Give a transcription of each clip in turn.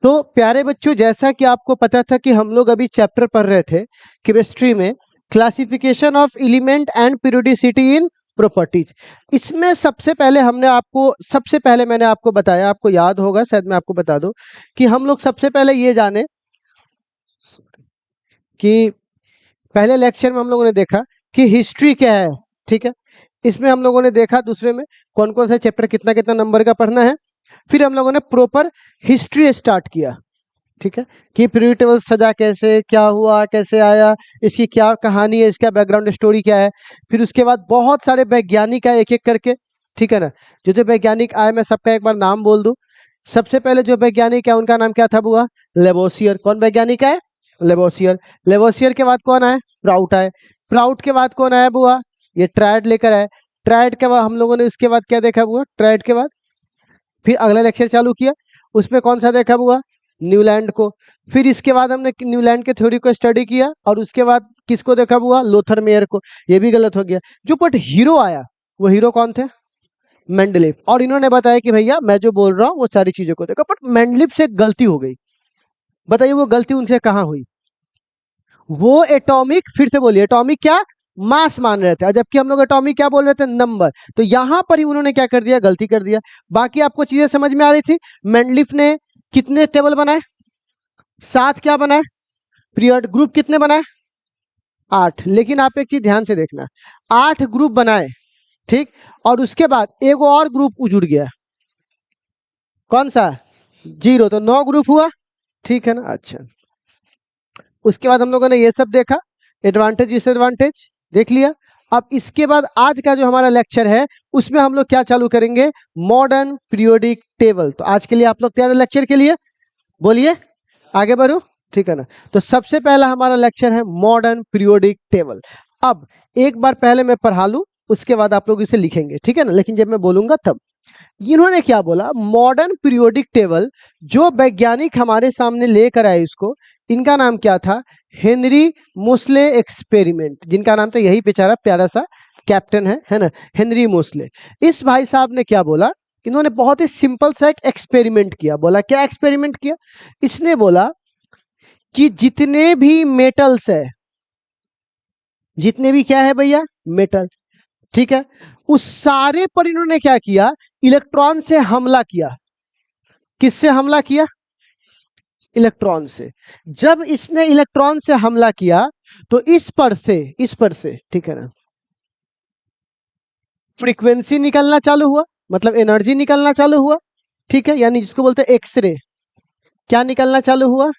तो प्यारे बच्चों, जैसा कि आपको पता था कि हम लोग अभी चैप्टर पढ़ रहे थे केमिस्ट्री में, classification of element and periodicity in properties. इसमें सबसे पहले मैंने आपको बताया, आपको याद होगा शायद, मैं आपको बता दूं कि हम लोग सबसे पहले ये जाने कि पहले लेक्चर में हम लोगों ने देखा कि हिस्ट्री क्या है। ठीक है, इसमें हम लोगों ने देखा दूसरे में कौन कौन सा चैप्टर कितना कितना नंबर का पढ़ना है। फिर हम लोगों ने प्रॉपर हिस्ट्री स्टार्ट किया। ठीक है, कि पीरियोडिक टेबल सजा कैसे, क्या हुआ, कैसे आया, इसकी क्या कहानी है, इसका बैकग्राउंड स्टोरी क्या है। फिर उसके बाद बहुत सारे वैज्ञानिक आए एक एक करके। ठीक है ना, जो जो वैज्ञानिक आए मैं सबका एक बार नाम बोल दूं। सबसे पहले जो वैज्ञानिक है उनका नाम क्या था बुआ? लेवोसियर। कौन वैज्ञानिक है? लेवोसियर। लेवोसियर के बाद कौन आए? प्राउट आए। प्राउट के बाद कौन आया बुआ? ये ट्रायड लेकर आए। ट्रायड के बाद हम लोगों ने उसके बाद क्या देखा बुआ? ट्रायड के बाद फिर अगला लेक्चर चालू किया, उसमें कौन सा देखा बुआ? न्यूलैंड को। फिर इसके बाद हमने न्यूलैंड के थ्योरी को स्टडी किया और उसके बाद किसको देखा बुआ? लोथर मेयर को। ये भी गलत हो गया। जो बट हीरो आया, वो हीरो कौन थे? मेंडलीफ। और इन्होंने बताया कि भैया मैं जो बोल रहा हूँ वो सारी चीजों को देखा, बट मेंडलीफ से गलती हो गई। बताइए वो गलती उनसे कहाँ हुई? वो एटॉमिक, फिर से बोलिए, एटॉमिक क्या? मास मान रहे थे, जबकि हम लोग एटॉमिक क्या बोल रहे थे? नंबर। तो यहां पर ही उन्होंने क्या कर दिया? गलती कर दिया। बाकी आपको चीजें समझ में आ रही थी। मेंडलीफ ने कितने टेबल बनाए? 7 क्या बनाए? पीरियड। ग्रुप कितने बनाए? 8। लेकिन आप एक चीज ध्यान से देखना, 8 ग्रुप बनाए, ठीक, और उसके बाद एक और ग्रुप उजुड़ गया। कौन सा? 0। तो 9 ग्रुप हुआ। ठीक है ना? अच्छा, उसके बाद हम लोगों ने ये सब देखा, एडवांटेज डिसएडवांटेज देख लिया। अब इसके बाद आज का जो हमारा लेक्चर है उसमें हम लोग क्या चालू करेंगे? Modern periodic table. तो आज के लिए आप लोग तैयार है लेक्चर के लिए? बोलिए, आगे बढ़ो। ठीक है ना, तो सबसे पहला हमारा लेक्चर है मॉडर्न पीरियोडिक टेबल। अब एक बार पहले मैं पढ़ा लूं, उसके बाद आप लोग इसे लिखेंगे, ठीक है ना, लेकिन जब मैं बोलूंगा तब। इन्होंने क्या बोला? मॉडर्न पीरियोडिक टेबल, जो वैज्ञानिक हमारे सामने लेकर आए इसको, इनका नाम क्या था? Henry Moseley experiment. जिनका नाम था, यही बेचारा प्यारा सा कैप्टन है ना, हेनरी मोस्ले। इस भाई साहब ने क्या बोला? इन्होंने बहुत ही सिंपल सा एक एक्सपेरिमेंट किया। बोला क्या एक्सपेरिमेंट किया? इसने बोला कि जितने भी मेटल्स है, जितने भी क्या है भैया? मेटल, ठीक है, उस सारे पर इन्होंने क्या किया? इलेक्ट्रॉन से हमला किया। किससे हमला किया? इलेक्ट्रॉन से। जब इसने इलेक्ट्रॉन से हमला किया तो इस पर से, ठीक है ना, फ्रीक्वेंसी निकलना चालू हुआ, मतलब एनर्जी निकलना चालू हुआ। ठीक है, यानी जिसको बोलते हैं एक्सरे। क्या निकलना चालू हुआ?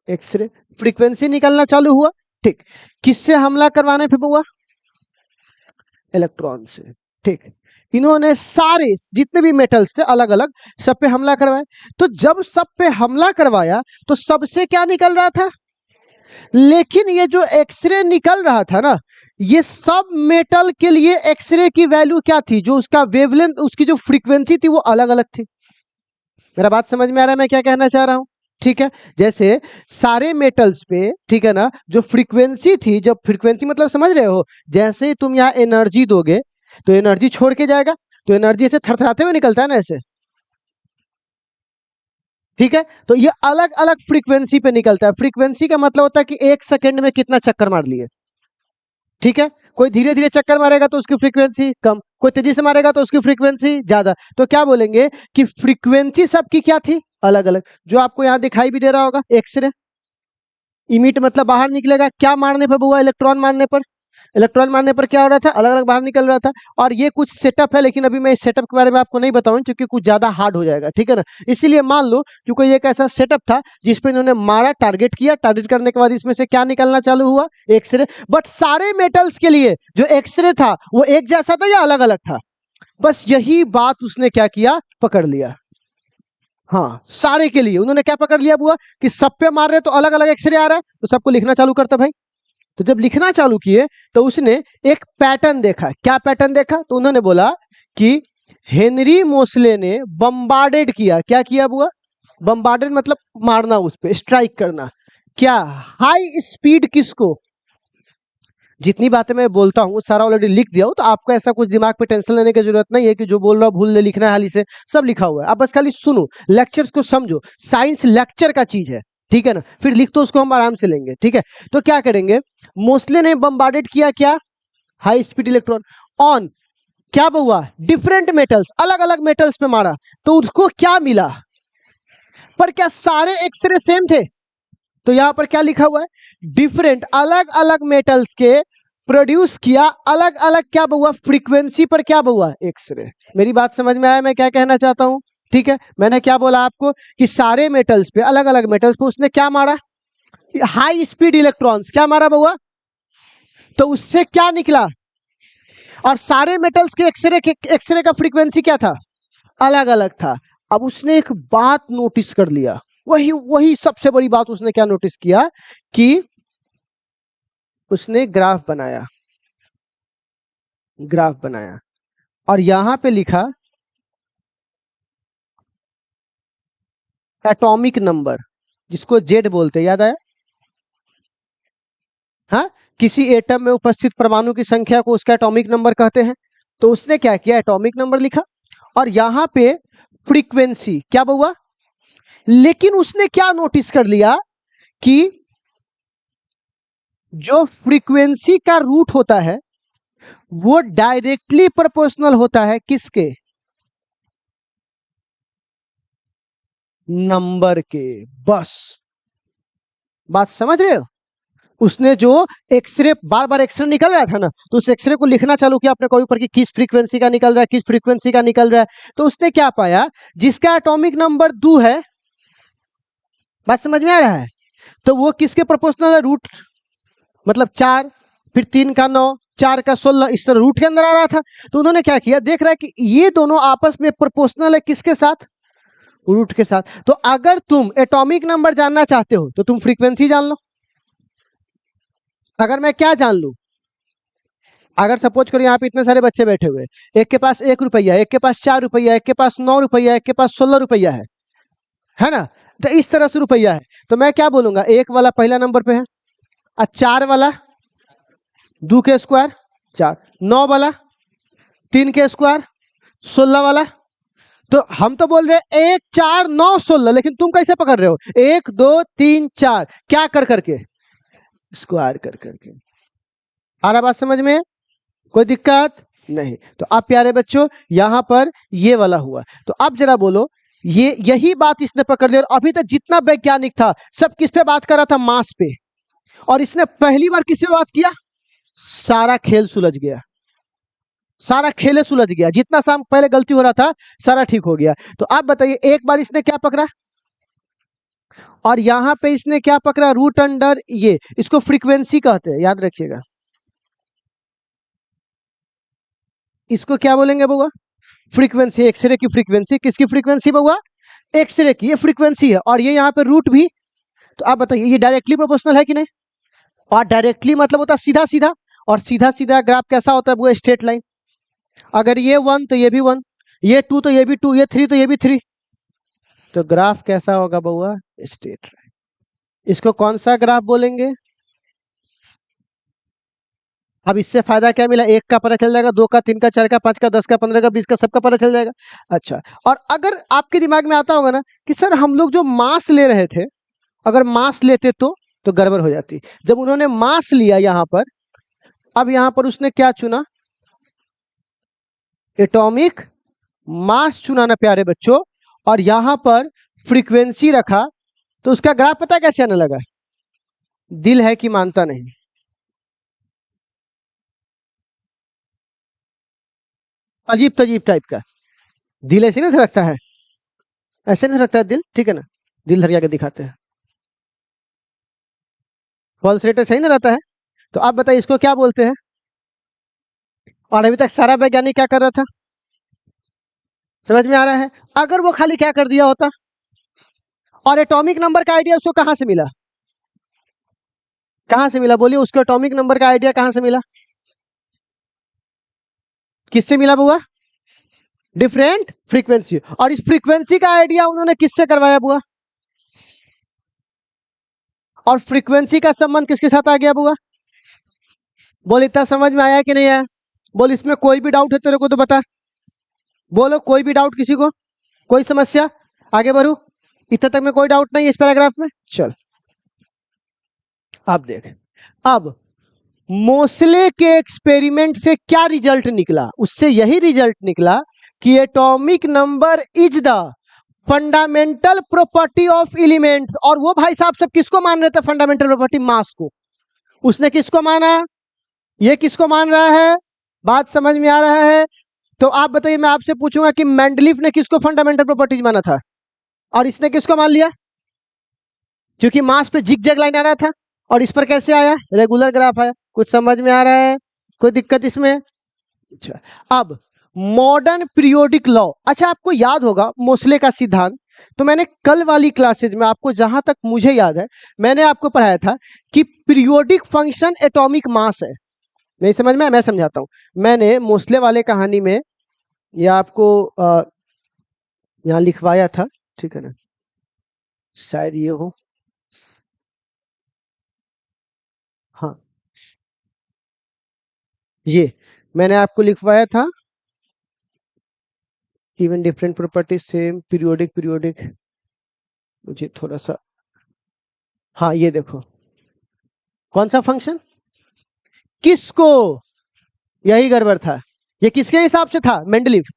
एक्सरे। फ्रीक्वेंसी निकलना चालू हुआ। ठीक, किससे हमला करवाने पे हुआ? इलेक्ट्रॉन से। ठीक, इन्होंने सारे जितने भी मेटल्स थे अलग अलग, सब पे हमला करवाया। तो जब सब पे हमला करवाया तो सबसे क्या निकल रहा था? लेकिन ये जो एक्सरे निकल रहा था ना, ये सब मेटल के लिए एक्सरे की वैल्यू क्या थी? जो उसका वेवलेंथ, उसकी जो फ्रीक्वेंसी थी वो अलग अलग थी। मेरा बात समझ में आ रहा है मैं क्या कहना चाह रहा हूं? ठीक है, जैसे सारे मेटल्स पे, ठीक है ना, जो फ्रीक्वेंसी थी, जो फ्रीक्वेंसी मतलब समझ रहे हो, जैसे ही तुम यहाँ एनर्जी दोगे तो एनर्जी छोड़ के जाएगा, तो एनर्जी ऐसे थरथराते हुए निकलता है ना ऐसे। ठीक है, तो ये अलग अलग फ्रीक्वेंसी पे निकलता है। फ्रीक्वेंसी का मतलब होता है कि 1 सेकंड में कितना चक्कर मार लिए। ठीक है, कोई धीरे धीरे चक्कर मारेगा तो उसकी फ्रीक्वेंसी कम, कोई तेजी से मारेगा तो उसकी फ्रीक्वेंसी ज्यादा। तो क्या बोलेंगे कि फ्रीक्वेंसी सबकी क्या थी? अलग अलग। जो आपको यहाँ दिखाई भी दे रहा होगा, एक्सरे इमिट मतलब बाहर निकलेगा। क्या मारने पर हुआ? इलेक्ट्रॉन मारने पर। इलेक्ट्रॉन मारने पर क्या हो रहा था? अलग अलग बाहर निकल रहा था। और ये कुछ सेटअप है, लेकिन अभी मैं इस सेटअप के बारे में आपको नहीं बताऊं क्योंकि कुछ ज्यादा हार्ड हो जाएगा। ठीक है ना, इसीलिए मान लो कि कोई एक ऐसा सेटअप था जिसपे इन्होंने मारा, टारगेट किया, टारगेट करने के बाद इसमें से क्या निकलना चालू हुआ? एक्सरे। बट सारे मेटल्स के लिए जो एक्सरे था वो एक जैसा था या अलग अलग था? बस यही बात उसने क्या किया? पकड़ लिया। हाँ, सारे के लिए उन्होंने क्या पकड़ लिया बुआ? कि सब पे मार रहे तो अलग अलग एक्सरे आ रहा है, तो सबको लिखना चालू करता भाई। तो जब लिखना चालू किए तो उसने एक पैटर्न देखा। क्या पैटर्न देखा? तो उन्होंने बोला कि हेनरी मोस्ले ने बम्बार्डेड किया। क्या किया बुआ? बम्बार्डेड मतलब मारना, उस पे स्ट्राइक करना। क्या? हाई स्पीड किसको? जितनी बातें मैं बोलता हूँ सारा ऑलरेडी लिख दिया हूँ, तो आपको ऐसा कुछ दिमाग पे टेंशन लेने की जरूरत नहीं है कि जो बोल रहा हूँ भूल ले, लिखना है हाली से, सब लिखा हुआ है। आप बस खाली सुनो, लेक्चर्स को समझो, साइंस लेक्चर का चीज है, ठीक है ना। फिर लिख तो उसको हम आराम से लेंगे, ठीक है। तो क्या करेंगे, मोस्टली ने बम्बार्डेड किया क्या, हाई स्पीड इलेक्ट्रॉन ऑन क्या हुआ, डिफरेंट मेटल्स, अलग अलग मेटल्स पे मारा, तो उसको क्या मिला, पर क्या सारे एक्सरे सेम थे, तो यहां पर क्या लिखा हुआ है, डिफरेंट अलग अलग मेटल्स के प्रोड्यूस किया अलग अलग क्या हुआ, फ्रीक्वेंसी पर क्या हुआ, एक्सरे। मेरी बात समझ में आया मैं क्या कहना चाहता हूं, ठीक है। मैंने क्या बोला आपको कि सारे मेटल्स पे, अलग अलग मेटल्स पे उसने क्या मारा, हाई स्पीड इलेक्ट्रॉन्स, क्या मारा हुआ, तो उससे क्या निकला, और सारे मेटल्स के एक्सरे का फ्रीक्वेंसी क्या था, अलग अलग था। अब उसने एक बात नोटिस कर लिया, वही वही सबसे बड़ी बात उसने क्या नोटिस किया कि उसने ग्राफ बनाया, ग्राफ बनाया, और यहां पे लिखा एटॉमिक नंबर, जिसको जेड बोलते, याद आया, हाँ, किसी एटम में उपस्थित परमाणु की संख्या को उसका एटॉमिक नंबर कहते हैं। तो उसने क्या किया, एटॉमिक नंबर लिखा, और यहां पे फ्रीक्वेंसी क्या हुआ, लेकिन उसने क्या नोटिस कर लिया कि जो फ्रीक्वेंसी का रूट होता है वो डायरेक्टली प्रोपोर्शनल होता है किसके, नंबर के। बस बात समझ रहे हो, उसने जो एक्सरे बार बार एक्सरे निकल रहा था ना, तो उस एक्सरे को लिखना चालू किया अपने कॉपी पर कि किस फ्रीक्वेंसी का निकल रहा है, किस फ्रीक्वेंसी का निकल रहा है। तो उसने क्या पाया, जिसका एटॉमिक नंबर 2 है, बात समझ में आ रहा है, तो वो किसके प्रोपोर्शनल है, रूट, मतलब 4, फिर 3 का 9, 4 का 16, इस तरह रूट के अंदर आ रहा था। तो उन्होंने क्या किया, देख रहा है कि ये दोनों आपस में प्रोपोर्शनल है किसके साथ, रूट के साथ। तो अगर तुम एटॉमिक नंबर जानना चाहते हो तो तुम फ्रीक्वेंसी जान लो। अगर मैं क्या जान लूं, अगर सपोज करो यहाँ पे इतने सारे बच्चे बैठे हुए, एक के पास 1 रुपया, एक के पास 4 रुपया, एक के पास 9 रुपया, एक के पास 16 रुपया है ना, तो इस तरह से रुपया है। तो मैं क्या बोलूंगा, 1 वाला पहला नंबर पे है, और 4 वाला 2 के स्क्वायर 4, 9 वाला 3 के स्क्वायर 16 वाला। तो हम तो बोल रहे हैं 1 4 9 16, लेकिन तुम कैसे पकड़ रहे हो, 1 2 3 4 क्या कर करके, स्क्वायर कर करके। आ रहा बात समझ में, कोई दिक्कत नहीं। तो अब प्यारे बच्चों यहां पर ये वाला हुआ, तो अब जरा बोलो, ये यही बात इसने पकड़ लिया, और अभी तक जितना वैज्ञानिक था सब किस पे बात कर रहा था, मास पे, और इसने पहली बार किससे बात किया, सारा खेल सुलझ गया, सारा खेल सुलझ गया, जितना साम पहले गलती हो रहा था सारा ठीक हो गया। तो आप बताइए, एक बार इसने क्या पकड़ा, और यहां पे इसने क्या पकड़ा, रूट अंडर, ये इसको फ्रीक्वेंसी कहते हैं, याद रखिएगा, इसको क्या बोलेंगे बउआ, फ्रीक्वेंसी। एक्सरे की फ्रीक्वेंसी, किसकी फ्रीक्वेंसी बउआ, एक्सरे की, ये फ्रीक्वेंसी है, और ये यहाँ पे रूट भी। तो आप बताइए ये डायरेक्टली प्रोपोर्शनल है कि नहीं, और डायरेक्टली मतलब होता है सीधा सीधा, और सीधा सीधा ग्राफ कैसा होता है वो, स्ट्रेट लाइन। अगर ये 1 तो ये भी 1, ये 2 तो ये भी 2, ये 3 तो ये भी 3, तो ग्राफ कैसा होगा बउआ, स्ट्रेट लाइन। इसको कौन सा ग्राफ बोलेंगे। अब इससे फायदा क्या मिला, 1 का पता चल जाएगा, 2 का, 3 का, 4 का, 5 का, 10 का, 15 का, 20 का, सबका पता चल जाएगा। अच्छा, और अगर आपके दिमाग में आता होगा ना कि सर हम लोग जो मास ले रहे थे, अगर मास लेते तो गड़बड़ हो जाती। जब उन्होंने मास लिया यहां पर, अब यहां पर उसने क्या चुना, एटॉमिक मास चुना ना प्यारे बच्चों, और यहां पर फ्रीक्वेंसी रखा, तो उसका ग्राफ पता कैसे आने लगा, दिल है कि मानता नहीं, अजीब तजीब टाइप का। दिल ऐसे नहीं रखता है, ऐसे नहीं रखता है दिल, ठीक है ना, दिल धर के दिखाते हैं, फॉल्स रेट सही नहीं रहता है। तो आप बताइए इसको क्या बोलते हैं, और अभी तक सारा वैज्ञानिक क्या कर रहा था, समझ में आ रहा है। अगर वो खाली क्या कर दिया होता, और एटॉमिक नंबर का आइडिया उसको कहां से मिला, कहां से मिला बोलिए, उसको एटॉमिक नंबर का आइडिया कहां से मिला, किससे मिला बुआ, डिफरेंट फ्रीक्वेंसी, और इस फ्रीक्वेंसी का आइडिया उन्होंने किससे करवाया बुआ, और फ्रीक्वेंसी का संबंध किसके साथ आ गया बुआ, बोल इतना समझ में आया कि नहीं आया? बोल इसमें कोई भी डाउट है तेरे को तो बता। बोलो कोई भी डाउट किसी को, कोई समस्या? आगे बढ़ू? इतना तक में कोई डाउट नहीं है इस पैराग्राफ में? चल अब देख, अब मोसले के एक्सपेरिमेंट से क्या रिजल्ट निकला? उससे यही रिजल्ट निकला कि atomic number is the fundamental property of elements. और वो भाई साहब सब किसको मान रहे थे फंडामेंटल प्रॉपर्टी? मास को। उसने किसको माना? ये किसको मान रहा है? बात समझ में आ रहा है? तो आप बताइए, मैं आपसे पूछूंगा कि मेंडलीफ ने किसको फंडामेंटल प्रॉपर्टीज माना था और इसने किसको मान लिया? क्योंकि मास पे जिग जैग लाइन आ रहा था। और इस पर कैसे आया? रेगुलर ग्राफ आया। कुछ समझ में आ रहा है? कोई दिक्कत इसमें? अच्छा, अब मॉडर्न पीरियोडिक लॉ। अच्छा, आपको याद होगा मोसले का सिद्धांत। तो मैंने कल वाली क्लासेज में आपको, जहां तक मुझे याद है, मैंने आपको पढ़ाया था कि पीरियोडिक फंक्शन एटॉमिक मास है। नहीं समझ में? मैं समझाता हूं। मैंने मोसले वाले कहानी में यह आपको यहां लिखवाया था, ठीक है ना? शायद ये हो, हाँ, ये मैंने आपको लिखवाया था। Even different properties same periodic periodic, मुझे थोड़ा सा, हाँ ये देखो, कौन सा फंक्शन किसको, यही गड़बड़ था। ये किसके हिसाब से था? मेंडलीफ।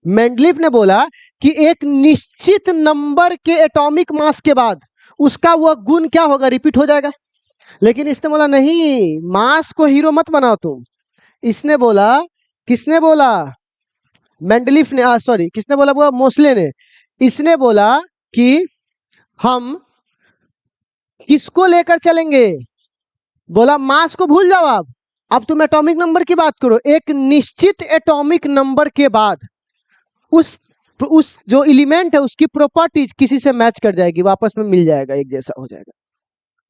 मेंडलीफ ने बोला कि एक निश्चित नंबर के एटॉमिक मास के बाद उसका वह गुण क्या होगा? रिपीट हो जाएगा। लेकिन इसने बोला नहीं, मास को हीरो मत बनाओ तुम। इसने बोला, किसने बोला? मेंडलीफ ने, सॉरी, किसने बोला? वो मोसले ने। इसने बोला कि हम किसको लेकर चलेंगे? बोला मास को भूल जाओ आप, अब तुम एटॉमिक नंबर की बात करो। एक निश्चित एटॉमिक नंबर के बाद उस जो एलिमेंट है उसकी प्रॉपर्टीज किसी से मैच कर जाएगी, वापस में मिल जाएगा, एक जैसा हो जाएगा।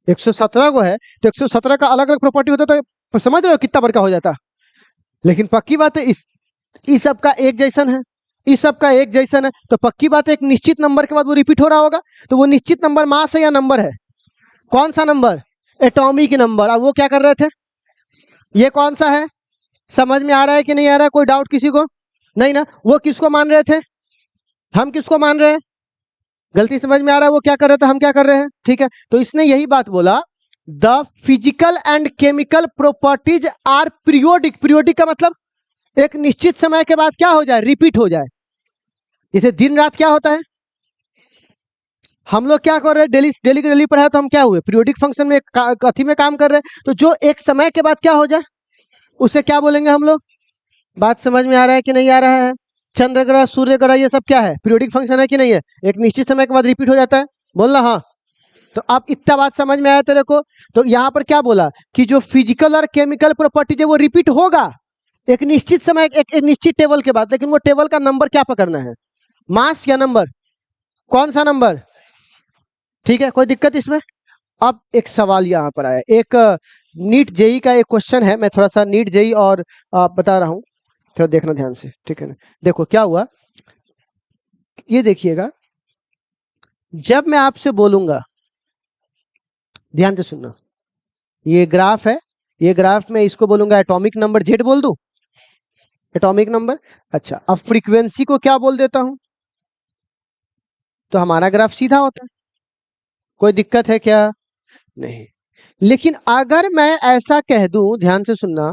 117 को है तो 117 का अलग अलग प्रॉपर्टी होता तो समझ रहे हो कितना बड़का हो जाता। लेकिन पक्की बात है इस सब का एक जैसन है, इस सब का एक जैसन है, तो पक्की बात है एक निश्चित नंबर के बाद वो रिपीट हो रहा होगा। तो वो निश्चित नंबर मास है या नंबर है? कौन सा नंबर? Atomic number. अब वो क्या कर रहे थे? ये कौन सा है? समझ में आ रहा है कि नहीं आ रहा है? कोई डाउट किसी को? नहीं ना? वो किसको मान रहे थे? हम किसको मान रहे हैं? गलती समझ में आ रहा है? वो क्या कर रहे थे, हम क्या कर रहे हैं? ठीक है, तो इसने यही बात बोला, the physical and chemical properties are periodic. Periodic का मतलब एक निश्चित समय के बाद क्या हो जाए? रिपीट हो जाए। जैसे दिन रात क्या होता है, हम लोग क्या कर रहे हैं? डेली डेली की डेली पढ़ाया तो हम क्या हुए? पीरियोडिक फंक्शन में कथी में काम कर रहे हैं। तो जो एक समय के बाद क्या हो जाए उसे क्या बोलेंगे हम लोग? बात समझ में आ रहा है कि नहीं आ रहा है? चंद्र ग्रह, सूर्य ग्रह, ये सब क्या है? पीरियोडिक फंक्शन है कि नहीं है? एक निश्चित समय के बाद रिपीट हो जाता है। बोलना हाँ। तो अब इतना बात समझ में आया तेरे को? तो यहाँ पर क्या बोला कि जो फिजिकल और केमिकल प्रॉपर्टी है वो रिपीट होगा एक निश्चित समय, एक निश्चित टेबल के बाद। लेकिन वो टेबल का नंबर क्या पकड़ना है? मास या नंबर? कौन सा नंबर? ठीक है, कोई दिक्कत इसमें? अब एक सवाल यहाँ पर आया, एक नीट जेई का एक क्वेश्चन है। मैं थोड़ा सा नीट जेई और बता रहा हूँ, थोड़ा देखना ध्यान से, ठीक है ना? देखो क्या हुआ, ये देखिएगा। जब मैं आपसे बोलूंगा, ध्यान से सुनना, ये ग्राफ है, ये ग्राफ में इसको बोलूंगा एटॉमिक नंबर जेड बोल दूं, एटॉमिक नंबर। अच्छा, अब फ्रीक्वेंसी को क्या बोल देता हूं, तो हमारा ग्राफ सीधा होता है। कोई दिक्कत है क्या? नहीं। लेकिन अगर मैं ऐसा कह दूं, ध्यान से सुनना,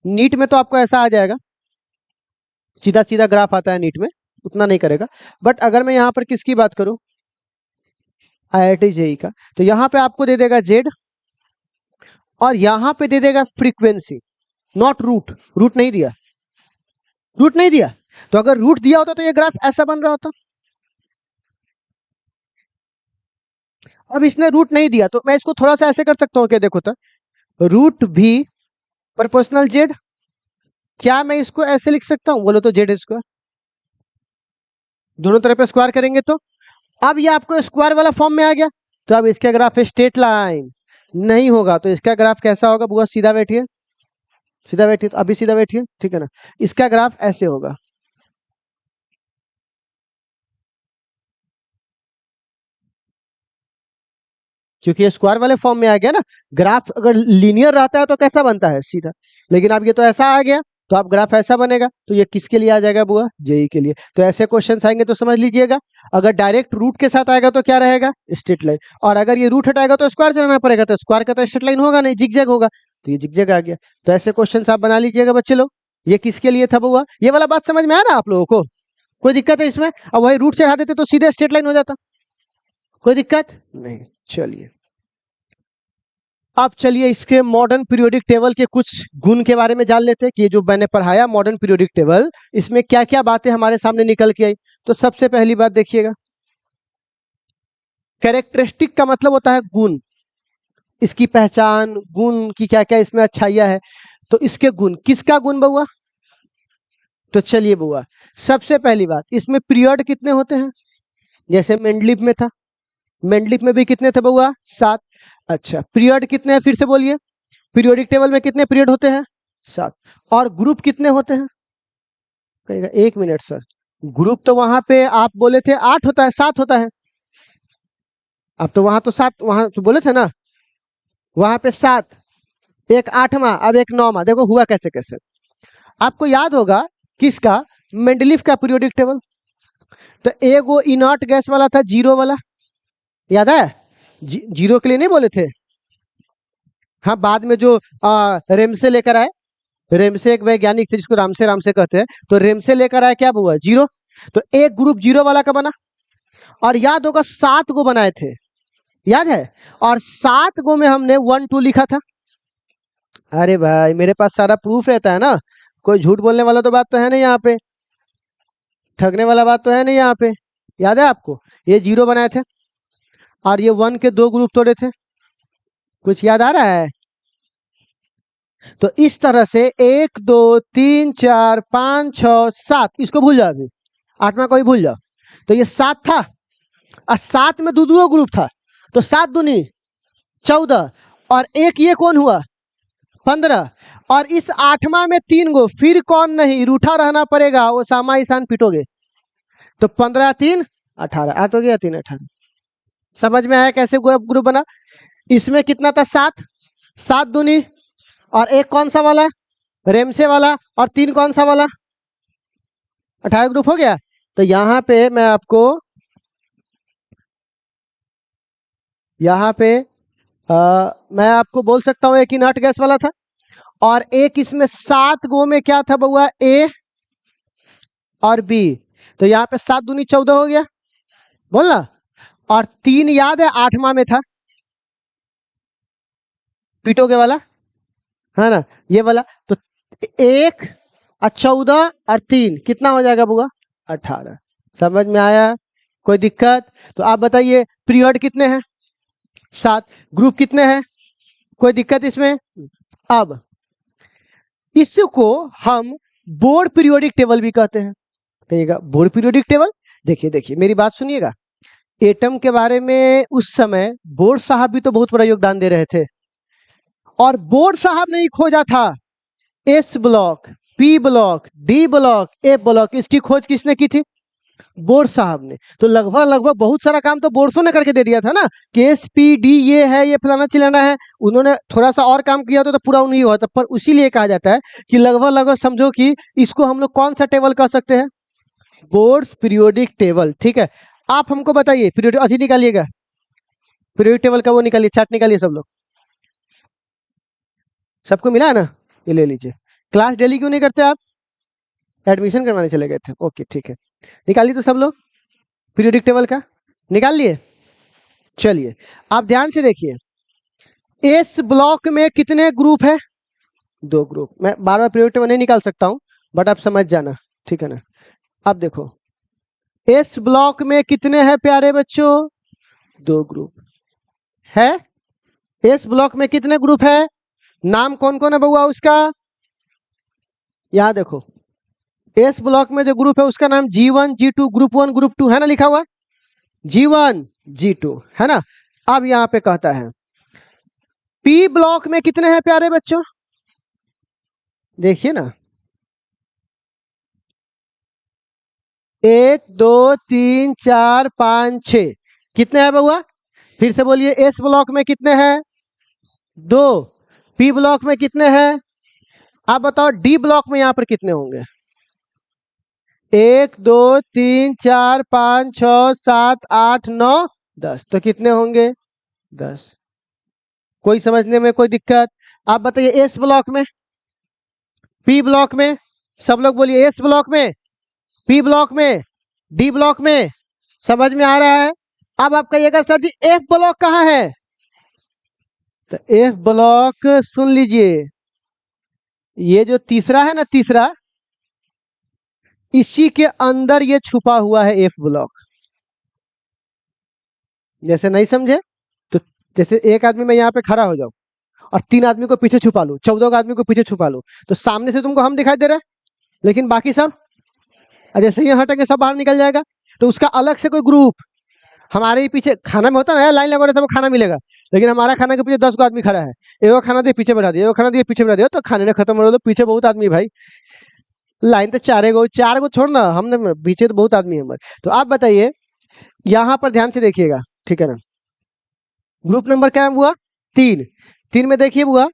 नीट में तो आपको ऐसा आ जाएगा, सीधा सीधा ग्राफ आता है नीट में, उतना नहीं करेगा। बट अगर मैं यहां पर किसकी बात करूं, आईआईटी जेई का, तो यहां पे आपको दे देगा जेड और यहां पे दे देगा फ्रीक्वेंसी, नॉट रूट। रूट नहीं दिया, रूट नहीं दिया। तो अगर रूट दिया होता तो ये ग्राफ ऐसा बन रहा होता। अब इसने रूट नहीं दिया तो मैं इसको थोड़ा सा ऐसे कर सकता हूं क्या? देखो तो, रूट भी प्रोपोर्शनल जेड। क्या मैं इसको ऐसे लिख सकता हूं? बोलो तो जेड स्क्वायर, दोनों तरफ स्क्वायर करेंगे तो अब ये आपको स्क्वायर वाला फॉर्म में आ गया। तो अब इसका ग्राफ स्ट्रेट लाइन नहीं होगा, तो इसका ग्राफ कैसा होगा? बुआ सीधा बैठिए, सीधा बैठिए, तो अभी सीधा बैठिए, ठीक है ना? इसका ग्राफ ऐसे होगा। क्योंकि ये स्क्वायर वाले फॉर्म में आ गया ना। ग्राफ अगर लीनियर रहता है तो कैसा बनता है, सीधा, लेकिन अब ये तो ऐसा आ गया, तो अब ग्राफ ऐसा बनेगा, तो ये किसके लिए आ जाएगा बुआ, जेई के लिए। तो ऐसे क्वेश्चन आएंगे तो समझ लीजिएगा, अगर डायरेक्ट रूट के साथ आएगा तो क्या रहेगा, स्ट्रेट लाइन, और अगर ये रूट हटाएगा तो स्क्वायर चलाना पड़ेगा, तो स्क्वायर का तो स्ट्रेट लाइन होगा नहीं, जिगजैग होगा, तो ये जिगजैग आ गया। तो ऐसे क्वेश्चन आप बना लीजिएगा बच्चे लोग। ये किसके लिए था बुआ, ये वाला बात समझ में आया ना आप लोगों को, कोई दिक्कत है इसमें? अब वही रूट चढ़ा देते तो सीधे स्ट्रेट लाइन हो जाता, कोई दिक्कत नहीं। चलिए अब चलिए इसके मॉडर्न पीरियोडिक टेबल के कुछ गुण के बारे में जान लेते हैं कि ये जो मैंने पढ़ाया मॉडर्न पीरियोडिक टेबल, इसमें क्या क्या बातें हमारे सामने निकल के आई। तो सबसे पहली बात देखिएगा, कैरेक्टरिस्टिक का मतलब होता है गुण, इसकी पहचान, गुण की क्या क्या इसमें अच्छाइयाँ है। तो इसके गुण, किसका गुण बउआ, तो चलिए बुआ, सबसे पहली बात, इसमें पीरियड कितने होते हैं, जैसे मेंडलीफ में था, मेंडलीफ में भी कितने थे बुआ, 7। अच्छा, पीरियड कितने हैं फिर से बोलिए, पीरियोडिक टेबल में कितने पीरियड होते हैं, 7। और ग्रुप कितने होते हैं, कहेगा 1 मिनट सर, ग्रुप तो वहां पे आप बोले थे 8 होता है, 7 होता है, अब तो वहां तो 7, वहां तो बोले थे ना, वहां पे 7, एक 8वां, अब एक 9वां, देखो हुआ कैसे कैसे। आपको याद होगा किसका, मेंडलीफ का पीरियोडिक टेबल, तो एगो इनर्ट गैस वाला था, जीरो वाला, याद है, जीरो के लिए नहीं बोले थे, हाँ, बाद में जो रेमसे लेकर आए, रेमसे एक वैज्ञानिक थे जिसको रामसे कहते हैं, तो रेमसे लेकर आए, क्या हुआ, जीरो, तो एक ग्रुप जीरो वाला का बना। और याद होगा 7 गो बनाए थे, याद है, और 7 गो में हमने 1 2 लिखा था। अरे भाई मेरे पास सारा प्रूफ रहता है ना, कोई झूठ बोलने वाला तो बात तो है नहीं यहाँ पे, ठगने वाला बात तो है नहीं यहाँ पे। याद है आपको, ये जीरो बनाए थे और ये 1 के 2 ग्रुप तोड़े थे, कुछ याद आ रहा है? तो इस तरह से 1 2 3 4 5 6 7, इसको भूल जाओ, अभी 8वां कोई भूल जाओ, तो ये 7 था, और 7 में दो दो ग्रुप था, तो 7 दूनी 14, और एक ये कौन हुआ, 15, और इस 8वां में 3 गो, फिर कौन नहीं, रूठा रहना पड़ेगा, वो सामा ईशान पिटोगे, तो 15 3 18, आ तो गया 3 18। समझ में आया कैसे ग्रुप बना? इसमें कितना था, 7, 7 दूनी, और एक कौन सा वाला, रेमसे वाला, और 3 कौन सा वाला, 18 ग्रुप हो गया। तो यहाँ पे मैं आपको, यहाँ पे मैं आपको बोल सकता हूँ एक इनर्ट गैस वाला था, और एक इसमें 7 गो में क्या था बउआ, ए और बी, तो यहाँ पे 7 दूनी 14 हो गया, बोलना, और 3 याद है 8वां में था, पीटोगे वाला, है ना, ये वाला, तो 1 और 14 और 3 कितना हो जाएगा बुआ, 18। समझ में आया, कोई दिक्कत? तो आप बताइए पीरियड कितने हैं, 7, ग्रुप कितने हैं, कोई दिक्कत इसमें? अब इसको हम बोर्ड पीरियोडिक टेबल भी कहते हैं, कहिएगा बोर्ड पीरियोडिक टेबल। देखिए देखिए मेरी बात सुनिएगा, एटम के बारे में उस समय बोर्ड साहब भी तो बहुत बड़ा योगदान दे रहे थे, और बोर्ड साहब ने ही खोजा था s block, p block, d block, a block, इसकी खोज किसने की थी, बोर्ड साहब ने। तो लगभग लगभग बहुत सारा काम तो बोर्ड्सों ने करके दे दिया था ना, कि एस पी डी ये है, ये फलाना चिलाना है, उन्होंने थोड़ा सा और काम किया तो पूरा उन्हीं हुआ था, पर उसीलिए कहा जाता है कि लगभग लगभग समझो कि इसको हम लोग कौन सा टेबल कह सकते हैं, बोर्ड्स पीरियोडिक टेबल। ठीक है, आप हमको बताइए पीरियोडिक अभी निकालिएगा, पीरियोडिक टेबल का वो निकालिए, चार्ट निकालिए सब लोग, सबको मिला है ना, ये ले लीजिए। क्लास डेली क्यों नहीं करते आप, एडमिशन करवाने चले गए थे, ओके ठीक है, निकालिए तो सब लोग पीरियोडिक टेबल का, निकाल लिए। चलिए आप ध्यान से देखिए, इस ब्लॉक में कितने ग्रुप है, 2 ग्रुप, मैं बार बार पीरियोडिक टेबल नहीं निकाल सकता हूं, बट आप समझ जाना, ठीक है ना। अब देखो इस ब्लॉक में कितने हैं प्यारे बच्चों, 2 ग्रुप है, इस ब्लॉक में कितने ग्रुप है, नाम कौन कौन है बउआ उसका, यहां देखो, इस ब्लॉक में जो ग्रुप है उसका नाम G1 G2, ग्रुप 1 ग्रुप 2 है ना, लिखा हुआ G1 G2, है ना। अब यहां पे कहता है पी ब्लॉक में कितने हैं प्यारे बच्चों, देखिए ना, 1 2 3 4 5 6, कितने हैं बउआ, फिर से बोलिए, एस ब्लॉक में कितने हैं? 2। पी ब्लॉक में कितने हैं? आप बताओ डी ब्लॉक में यहाँ पर कितने होंगे? 1 2 3 4 5 6 7 8 9 10। तो कितने होंगे? 10। कोई समझने में कोई दिक्कत? आप बताइए एस ब्लॉक में, पी ब्लॉक में, सब लोग बोलिए एस ब्लॉक में, पी ब्लॉक में, डी ब्लॉक में। समझ में आ रहा है? अब आप कहिएगा सर जी एफ ब्लॉक कहाँ है? तो एफ ब्लॉक सुन लीजिए, ये जो तीसरा है ना, तीसरा, इसी के अंदर ये छुपा हुआ है एफ ब्लॉक। जैसे नहीं समझे तो जैसे एक आदमी मैं यहाँ पे खड़ा हो जाऊं और 3 आदमी को पीछे छुपा लूं, 14 आदमी को पीछे छुपा लूं, तो सामने से तुमको हम दिखाई दे रहे हैं, लेकिन बाकी सब जैसे ही हटेंगे सब बाहर निकल जाएगा। तो उसका अलग से कोई ग्रुप, हमारे ही पीछे खाना में होता है लाइन लगा रहे, सबको खाना मिलेगा, लेकिन हमारा खाना के पीछे 10 को आदमी खड़ा है, एगो खाना दिए पीछे बैठा दिया, एगो खाना दिए पीछे बैठा दिया, तो खाने ने खत्म हो रहा, तो पीछे बहुत आदमी भाई, लाइन तो 4 को छोड़ना, हमने पीछे तो बहुत आदमी है हमारे। तो आप बताइए, यहाँ पर ध्यान से देखिएगा, ठीक है ना? ग्रुप नंबर क्या है बुआ? 3। 3 में देखिए बुआ,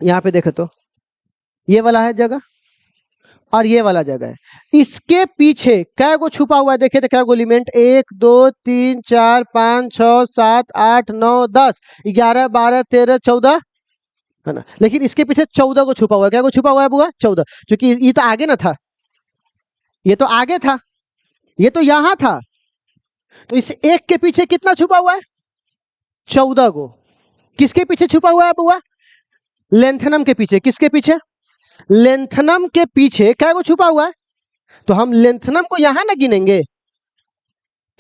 यहाँ पे देखो तो ये वाला है जगह और ये वाला जगह है, इसके पीछे क्या को छुपा हुआ है? देखिए तो क्या को एलिमेंट 1 2 3 4 5 6 7 8 9 10 11 12 13 14 है ना, लेकिन इसके पीछे 14 को छुपा हुआ है। क्या को छुपा हुआ है बुआ? 14, क्योंकि ये तो आगे ना था, ये तो आगे था, ये तो यहां था, तो इस एक के पीछे कितना छुपा हुआ है? 14 को। किसके पीछे छुपा हुआ है बुआ? लेंथनम के पीछे। किसके पीछे? लेंथनम के पीछे क्या को छुपा हुआ है? तो हम लेंथनम को यहां ना गिनेंगे,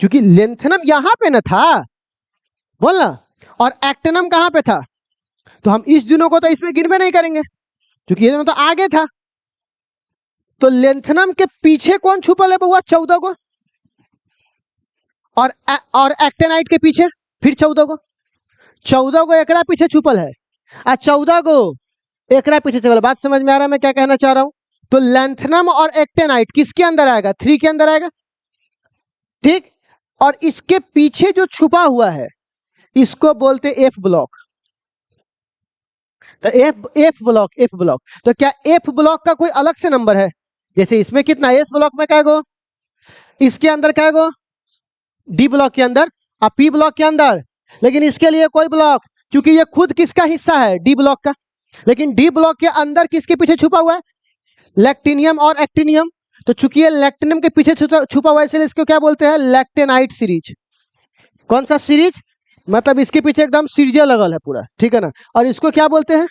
क्योंकि लेंथनम यहां पे ना था, बोलना, और एक्टिनम कहां पे था, तो हम इस दोनों को तो इसमें गिनवे नहीं करेंगे, क्योंकि ये दोनों तो आगे था। तो लेंथनम के पीछे कौन छुपल है बुआ? 14 को। और एक्टेनाइट के पीछे फिर 14 को। 14 को एकरा पीछे छुपल है, और 14 को एकरा पीछे छुपल। बात समझ में आ रहा है मैं क्या कहना चाह रहा हूं? तो लेंथनम और एक्टेनाइट किसके अंदर आएगा? 3 के अंदर आएगा, ठीक। और इसके पीछे जो छुपा हुआ है इसको बोलते एफ ब्लॉक। तो एफ ब्लॉक, तो क्या एफ ब्लॉक का कोई अलग से नंबर है? जैसे इसमें कितना, एस ब्लॉक में क्या गो, इसके अंदर क्या गो, डी ब्लॉक के अंदर और पी ब्लॉक के अंदर, लेकिन इसके लिए कोई ब्लॉक, क्योंकि ये खुद किसका हिस्सा है? डी ब्लॉक का। लेकिन डी ब्लॉक के अंदर किसके पीछे छुपा हुआ है? लैक्टिनियम और एक्टिनियम। तो चूंकि ये लैक्टिनियम के पीछे छुपा हुआ है, इसलिए इसको क्या बोलते हैं? लैक्टेनाइट सीरीज। कौन सा सीरीज? मतलब इसके पीछे एकदम सीरीज लगल है पूरा, ठीक है ना। और इसको क्या बोलते हैं?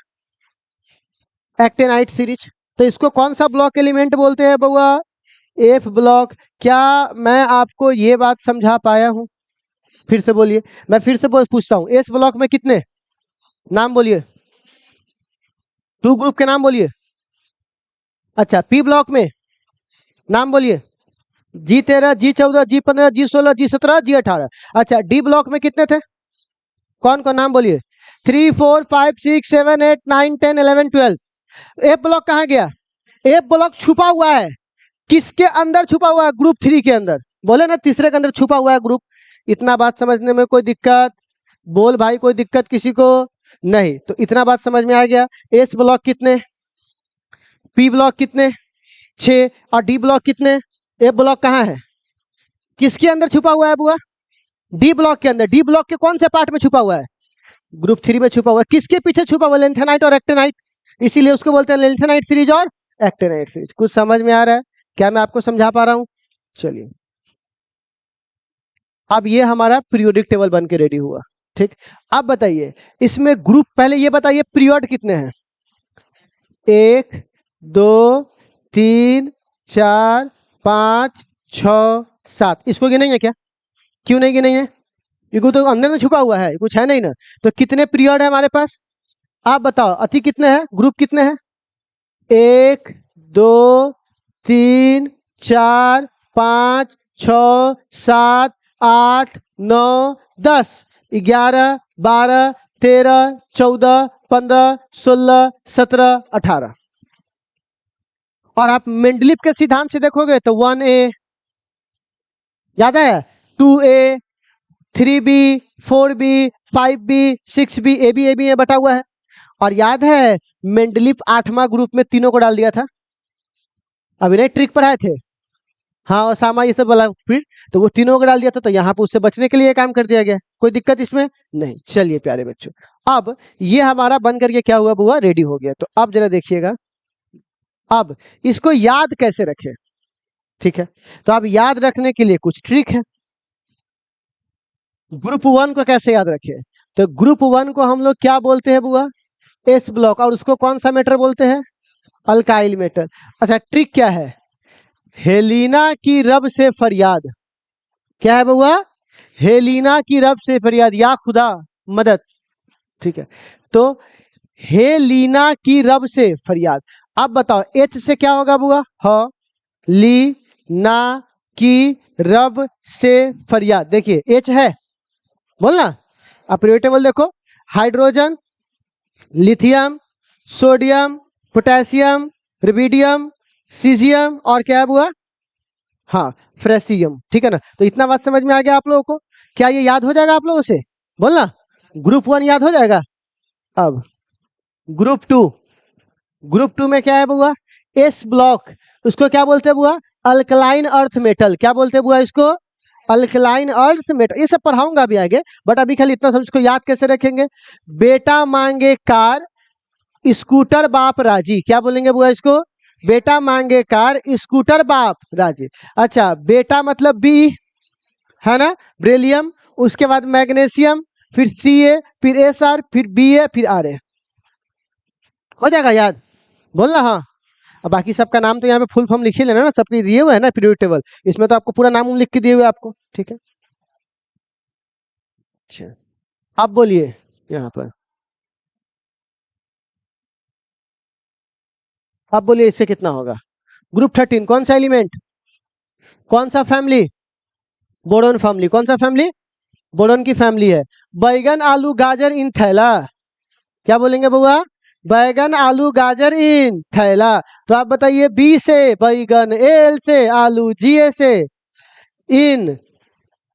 Actinide series. तो इसको कौन सा ब्लॉक एलिमेंट बोलते हैं बउआ? F block. क्या मैं आपको ये बात समझा पाया हूं? फिर से बोलिए, मैं फिर से पूछता हूं, एस ब्लॉक में कितने? नाम बोलिए, 2 ग्रुप के नाम बोलिए। अच्छा, पी ब्लॉक में नाम बोलिए। G13, G14, G15, G16, G17, G18। अच्छा, डी ब्लॉक में कितने थे? कौन कौन नाम बोलिए? 3 4 5 6 7 8 9 10 11 12। एफ ब्लॉक कहाँ गया? एफ ब्लॉक छुपा हुआ है, किसके अंदर छुपा हुआ है? ग्रुप 3 के अंदर। बोले ना तीसरे के अंदर छुपा हुआ है ग्रुप। इतना बात समझने में कोई दिक्कत? बोल भाई, कोई दिक्कत किसी को? नहीं। तो इतना बात समझ में आ गया। एस ब्लॉक कितने, पी ब्लॉक कितने? 6। और डी ब्लॉक कितने? एफ ब्लॉक कहाँ है, किसके अंदर छुपा हुआ है बुआ? डी ब्लॉक के अंदर। डी ब्लॉक के कौन से पार्ट में छुपा हुआ है? ग्रुप 3 में छुपा हुआ है। किसके पीछे छुपा हुआ? लेंथेनाइट और एक्टेनाइट, इसीलिए उसको बोलते हैं लेंथेनाइट सीरीज और एक्टेनाइट सीरीज। कुछ समझ में आ रहा है? क्या मैं आपको समझा पा रहा हूं? चलिए, अब ये हमारा पीरियोडिक टेबल बन के रेडी हुआ, ठीक। अब बताइए इसमें ग्रुप, पहले ये बताइए पीरियड कितने हैं? 1 2 3 4 5 6 7। इसको गिनेंगे क्या? क्यों नहीं गिनेंगे? क्योंकि तो अंदर में छुपा हुआ है, कुछ है नहीं ना। तो कितने पीरियड है हमारे पास? आप बताओ, अति कितने हैं, ग्रुप कितने हैं? 1 2 3 4 5 6 7 8 9 10 11 12 13 14 15 16 17 18। और आप मेंडलीफ के सिद्धांत से देखोगे तो 1A याद है, 2A 3B 4B 5B 6B A B में बटा हुआ है। और याद है मेंडलीफ 8वां ग्रुप में तीनों को डाल दिया था, अभी नहीं ट्रिक पढ़ाए थे, हाँ ओसामा ये सब वाला फिर, तो वो तीनों को डाल दिया था, तो यहाँ पे उससे बचने के लिए काम कर दिया गया। कोई दिक्कत इसमें नहीं। चलिए प्यारे बच्चों, अब ये हमारा बन करके क्या हुआ बुआ, रेडी हो गया। तो अब जरा देखिएगा, अब इसको याद कैसे रखें, ठीक है। तो अब याद रखने के लिए कुछ ट्रिक है। ग्रुप 1 को कैसे याद रखें, तो ग्रुप 1 को हम लोग क्या बोलते हैं बुआ, एस ब्लॉक, और उसको कौन सा मेटर बोलते हैं, अल्काइल मेटर। अच्छा ट्रिक क्या है, हेलिना की रब से फरियाद, क्या है बुआ, हेलिना की रब से फरियाद, या खुदा मदद, ठीक है। तो हेलिना की रब से फरियाद। अब बताओ एच से क्या होगा बुआ, ह ली ना की रब से फरियाद। देखिए एच है, बोलना। अब पीरियोडिक टेबल देखो, hydrogen, lithium, sodium, potassium, rubidium, caesium, और क्या है बुआ, हाँ फ्रेसियम, ठीक है ना। तो इतना बात समझ में आ गया आप लोगों को, क्या ये याद हो जाएगा आप लोगों से, बोलना। ग्रुप 1 याद हो जाएगा। अब ग्रुप 2, ग्रुप 2 में क्या है बुआ, एस ब्लॉक, उसको क्या बोलते हैं बुआ, अल्कलाइन अर्थ मेटल, क्या बोलते हैं बुआ इसको, अल्कलाइन अर्थ मेटल। ये सब पढ़ाऊंगा अभी आगे, बट अभी खाली इतना समझ, इसको याद कैसे रखेंगे, बेटा मांगे कार स्कूटर बाप राजी, क्या बोलेंगे बुआ इसको, बेटा मांगे कार स्कूटर बाप राजी। अच्छा बेटा मतलब बी है ना, ब्रेलियम, उसके बाद मैग्नीशियम, फिर Ca, फिर Sr, फिर Ba, फिर Ra, हो जाएगा याद, बोलना हाँ। अब बाकी सबका नाम तो यहाँ पे फुल फॉर्म लिखे लेना ना, सबके दिए हुए है ना पीरियोडिक टेबल, इसमें तो आपको पूरा नाम लिख के दिए हुए आपको, ठीक है। अच्छा आप बोलिए यहाँ पर, आप बोलिए इससे कितना होगा। ग्रुप 13 कौन सा एलिमेंट, कौन सा फैमिली, बोरोन फैमिली, कौन सा फैमिली, बोरोन की फैमिली है। बैगन आलू गाजर इन थैला, क्या बोलेंगे बुआ, बैगन आलू गाजर इन थैला। तो आप बताइए, बी से बैगन, एल से आलू, जी ए से इन,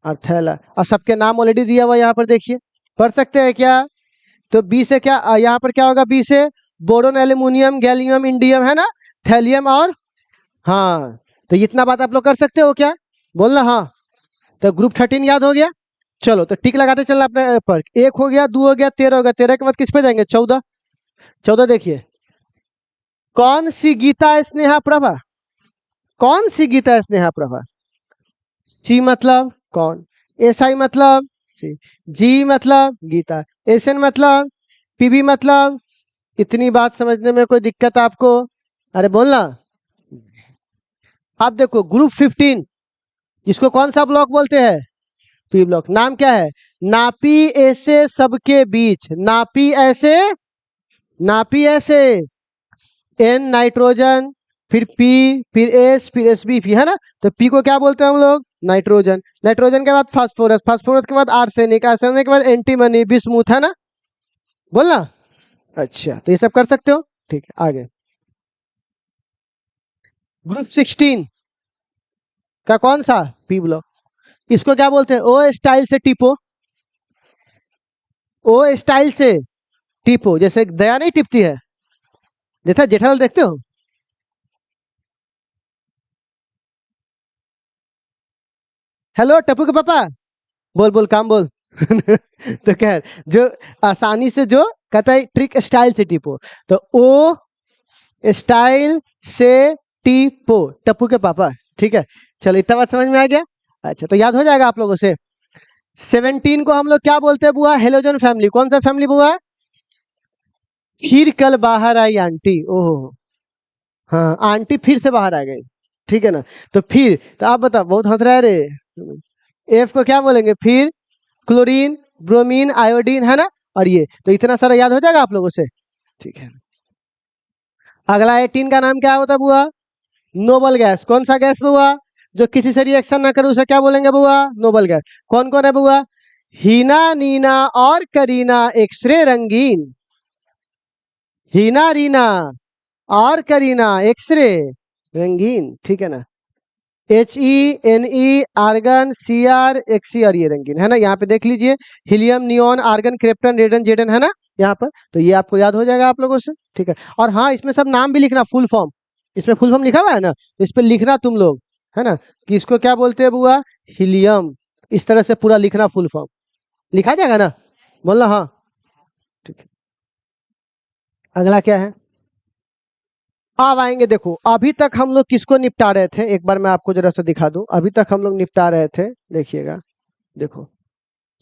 और थैला, और सबके नाम ऑलरेडी दिया हुआ यहाँ पर देखिए, पढ़ सकते हैं क्या। तो बी से क्या, यहाँ पर क्या होगा, बी से बोरोन, एल्यूमिनियम, गैलियम, इंडियम, है ना, थैलियम, और हाँ, तो इतना बात आप लोग कर सकते हो क्या, बोलना हाँ। तो ग्रुप 13 याद हो गया। चलो तो टिक लगाते चलना अपने पर, 1 हो गया, 2 हो गया, 13 हो गया, 13 के बाद किस पे जाएंगे, 14। 14 देखिए, कौन सी गीता है स्नेहा प्रभा, कौन सी गीता है स्नेहा प्रभा, सी मतलब कौन, एस आई मतलब सी, जी मतलब गीता, एस एन मतलब, पीबी मतलब, इतनी बात समझने में कोई दिक्कत आपको, अरे बोलना। आप देखो ग्रुप 15, इसको कौन सा ब्लॉक बोलते हैं, पी ब्लॉक, नाम क्या है, नापी ऐसे सबके बीच, नापी ऐसे, नापी ऐसे, एन नाइट्रोजन, फिर पी, फिर एस, फिर एस बी, है ना। तो पी को क्या बोलते हैं हम लोग, नाइट्रोजन, नाइट्रोजन के बाद फास्फोरस, फास्फोरस के बाद आर्सेनिक, आर्सेनिक के बाद एंटीमनी, बिस्मुथ, है ना, बोलना। अच्छा तो ये सब कर सकते हो, ठीक है। आगे ग्रुप 16 का कौन सा, पी ब्लॉक, इसको क्या बोलते हैं, ओ स्टाइल से टिपो, ओ स्टाइल से टिपो, जैसे दया नहीं टिपती है, देखा जेठालाल देखते हो, हेलो टप्पू के पापा, बोल बोल काम बोल तो खैर जो आसानी से जो कहता है ट्रिक स्टाइल से टिपो, तो ओ स्टाइल से टिपो, टप्पू के पापा, ठीक है। चलो इतना बात समझ में आ गया। अच्छा तो याद हो जाएगा आप लोगों से। 17 को हम लोग क्या बोलते हैं बुआ, हेलोजन फैमिली, कौन सा फैमिली बुआ, फिर कल बाहर आई आंटी, ओहो हाँ आंटी फिर से बाहर आ गई, ठीक है ना। तो फिर, तो आप बताओ, बहुत हंस रहा है रे, एफ को क्या बोलेंगे, फिर क्लोरीन, ब्रोमीन, आयोडीन, है ना। और ये तो इतना सारा याद हो जाएगा आप लोगों से, ठीक है। अगला 18 का नाम क्या होता है बुआ, नोबल गैस, कौन सा गैस बुआ, जो किसी से रिएक्शन ना करे उसे क्या बोलेंगे बुआ, नोबल गैस। कौन कौन है बुआ, हीना, नीना और करीना एक्सरे रंगीन, हीना, रीना और करीना एक्सरे रंगीन, ठीक है ना। HE, Ne, argon, Cr, Xcr, ये रंगीन है ना। यहाँ पे देख लीजिए helium, neon, argon, krypton, radon, जेडन है ना यहाँ पर। तो ये आपको याद हो जाएगा आप लोगों से, ठीक है। और हाँ, इसमें सब नाम भी लिखना, फुल फॉर्म, इसमें फुल फॉर्म लिखा हुआ है ना, इस पे लिखना तुम लोग, है ना, कि इसको क्या बोलते हैं बुआ, हीलियम। इस तरह से पूरा लिखना, फुल फॉर्म लिखा जाएगा ना, बोलना हाँ, ठीक है। अगला क्या है, अब आएंगे, देखो अभी तक हम लोग किसको निपटा रहे थे, एक बार मैं आपको जरा सा दिखा दूं। अभी तक हम लोग निपटा रहे थे, देखिएगा, देखो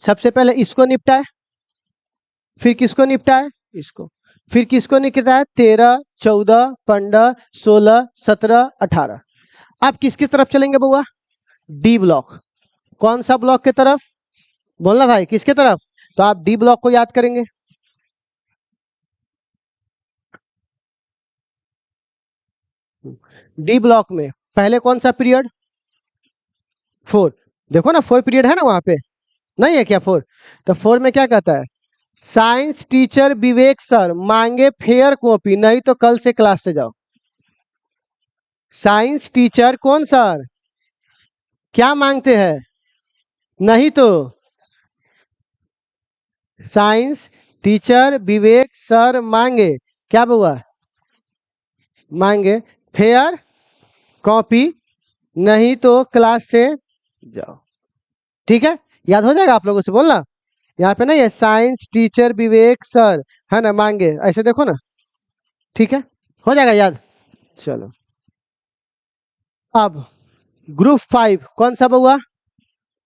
सबसे पहले इसको निपटाए, फिर किसको निपटाए, इसको, फिर किसको निपटाए, 13, 14, 15, 16, 17, 18। अब किसकी तरफ चलेंगे बुआ, डी ब्लॉक। कौन सा ब्लॉक की तरफ, बोलना भाई किसके तरफ, तो आप डी ब्लॉक को याद करेंगे। डी ब्लॉक में पहले कौन सा पीरियड, 4। देखो ना 4 पीरियड है ना वहां पे, नहीं है क्या 4, तो 4 में क्या कहता है, साइंस टीचर विवेक सर मांगे फेयर कॉपी, नहीं तो कल से क्लास से जाओ। साइंस टीचर कौन सर क्या मांगते हैं, नहीं तो साइंस टीचर विवेक सर मांगे, क्या बुआ, मांगे फेयर कॉपी, नहीं तो क्लास से जाओ, ठीक है। याद हो जाएगा आप लोगों से, बोलना यहाँ पे नहीं है, साइंस टीचर विवेक सर है ना मांगे, ऐसे देखो ना, ठीक है, हो जाएगा याद। चलो अब ग्रुप 5 कौन सा बुआ,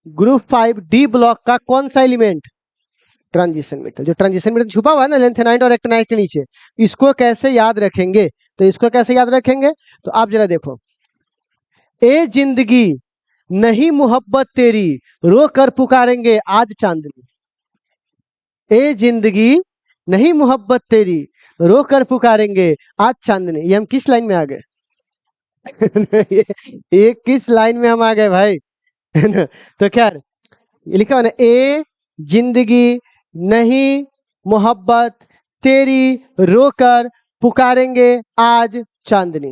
ग्रुप 5 डी ब्लॉक का कौन सा एलिमेंट, ट्रांजिशन मेटल। जो ट्रांजिशन मेटल छुपा हुआ है ना लेंथेनाइट और एक्टिनाइट के नीचे, इसको कैसे याद रखेंगे, तो इसको कैसे याद रखेंगे, तो आप जरा देखो, ए जिंदगी नहीं मोहब्बत तेरी, रो कर पुकारेंगे आज चांदनी। ए जिंदगी नहीं मोहब्बत तेरी, रो कर पुकारेंगे आज चांदनी। ये हम किस लाइन में आ गए ये किस लाइन में हम आ गए भाई, है ना। तो क्या ये लिखा हुआ ना, ए जिंदगी नहीं मोहब्बत तेरी, रोकर पुकारेंगे आज चांदनी।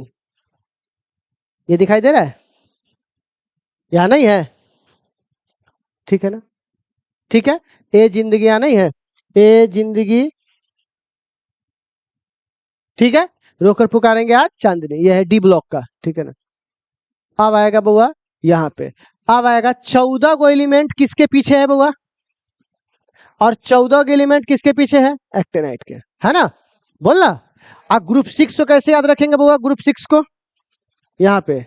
ये दिखाई दे रहा है, यहाँ नहीं है, ठीक है ना, ठीक है। ए जिंदगी यहाँ नहीं है, ए जिंदगी, ठीक है, रोकर पुकारेंगे आज चांदनी, ये है डी ब्लॉक का, ठीक है ना। अब आएगा बुआ यहाँ पे, अब आएगा 14 गो एलिमेंट किसके पीछे है बुआ, और 14 के एलिमेंट किसके पीछे है, एक्टिनाइट के, है ना, बोलना। अब ग्रुप 6 को कैसे याद रखेंगे बुआ, ग्रुप 6 को यहाँ पे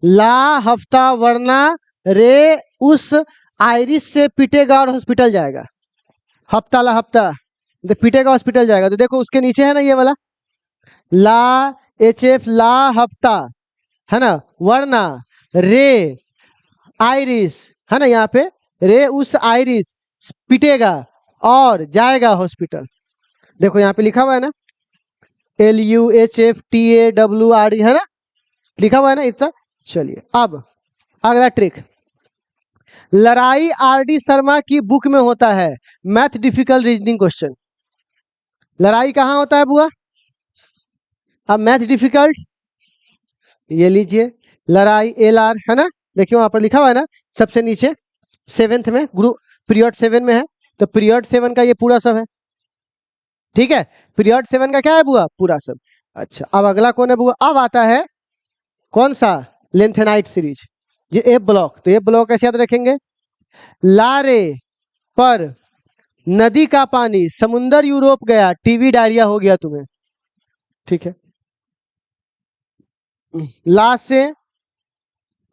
ला हफ्ता वरना रे उस आयरिस से पिटेगा और हॉस्पिटल जाएगा, हफ्ता ला हफ्ता, तो पिटेगा हॉस्पिटल जाएगा, तो देखो उसके नीचे है ना ये वाला ला, HF ला हफ्ता, है ना, वरना रे आयरिस, है ना, यहाँ पे रे उस आयरिस पिटेगा और जाएगा हॉस्पिटल। देखो यहाँ पे लिखा हुआ है ना, LUHFTAWRE, है ना, लिखा हुआ है ना इतना। चलिए अब अगला ट्रिक, लड़ाई RD शर्मा की बुक में होता है मैथ डिफिकल्ट रीजनिंग क्वेश्चन। लड़ाई कहाँ होता है बुआ, अब मैथ डिफिकल्ट, ये लीजिए लड़ाई LR, है ना, देखिए वहां पर लिखा हुआ है ना सबसे नीचे, 7th में, ग्रुप पीरियड 7 में है, तो पीरियड 7 का ये पूरा सब है, ठीक है। पीरियड 7 का क्या है बुआ, पूरा सब। अच्छा अब अगला कौन है बुआ, अब आता है कौन सा, लेंथेनाइट सीरीज, ये एफ ब्लॉक। तो एफ ब्लॉक कैसे याद रखेंगे, लारे पर नदी का पानी समुंदर यूरोप गया, टीबी डायरिया हो गया तुम्हें, ठीक है। ला से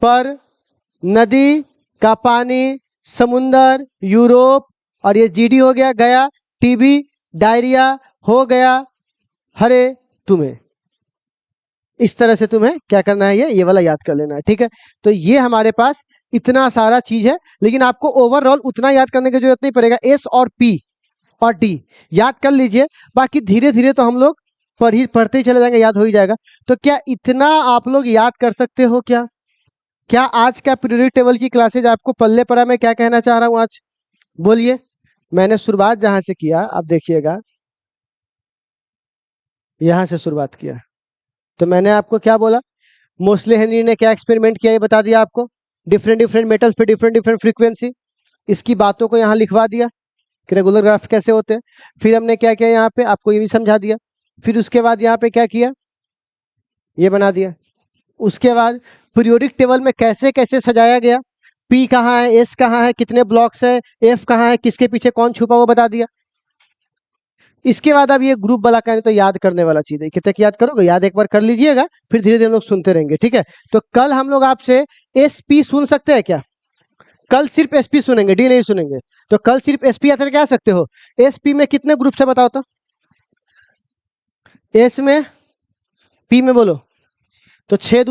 पर नदी का पानी समुंदर यूरोप, और ये जीडी हो गया गया, टीबी डायरिया हो गया हरे तुम्हें। इस तरह से तुम्हें क्या करना है, ये वाला याद कर लेना है, ठीक है। तो ये हमारे पास इतना सारा चीज है, लेकिन आपको ओवरऑल उतना याद करने की जरूरत नहीं पड़ेगा, एस और पी और डी याद कर लीजिए, बाकी धीरे धीरे तो हम लोग पढ़ते ही चले जाएंगे, याद हो ही जाएगा। तो क्या इतना आप लोग याद कर सकते हो क्या, क्या आज का पीरियोडिक टेबल की क्लासेज आपको पल्ले पड़ा, मैं क्या कहना चाह रहा हूं आज, बोलिए। मैंने शुरुआत जहां से किया, आप देखिएगा यहां से शुरुआत किया, तो मैंने आपको क्या बोला, मोस्टली हेनरी ने क्या एक्सपेरिमेंट किया ये बता दिया आपको, डिफरेंट डिफरेंट मेटल्स पे डिफरेंट डिफरेंट फ्रीक्वेंसी, इसकी बातों को यहाँ लिखवा दिया कि रेगुलर ग्राफ कैसे होते हैं। फिर हमने क्या किया यहाँ पे आपको ये भी समझा दिया। फिर उसके बाद यहाँ पे क्या किया, ये बना दिया। उसके बाद पीरियोडिक टेबल में कैसे कैसे सजाया गया, पी कहाँ है, एस कहाँ है, कितने ब्लॉक्स है, एफ कहाँ है, किसके पीछे कौन छुपा वो बता दिया। इसके बाद अब ये ग्रुप वाला कहने तो याद करने वाला चीज है, कितने याद करोगे, याद एक बार कर लीजिएगा, फिर धीरे धीरे हम लोग सुनते रहेंगे, ठीक है। तो कल हम लोग आपसे एस पी सुन सकते हैं क्या, कल सिर्फ एसपी सुनेंगे, डी नहीं सुनेंगे। तो कल सिर्फ एसपी या फिर क्या सकते हो, एसपी में कितने ग्रुप से बताओ तो, एस में, पी में बोलो, तो 6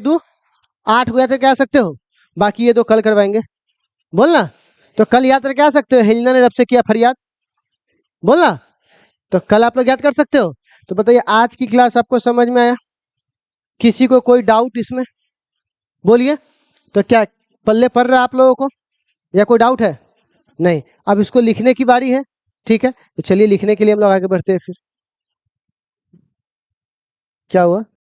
दू 8 को याद करके आ सकते हो, बाकी ये दो कल करवाएंगे, बोलना। तो कल याद करके आ सकते हो, हेलिना ने रब से किया फरियाद, बोलना। तो कल आप लोग याद कर सकते हो। तो बताइए आज की क्लास आपको समझ में आया, किसी को कोई डाउट इसमें, बोलिए। तो क्या पल्ले पड़ रहा है आप लोगों को, या कोई डाउट है, नहीं। अब इसको लिखने की बारी है, ठीक है। तो चलिए लिखने के लिए हम लोग आगे बढ़ते हैं। फिर क्या हुआ,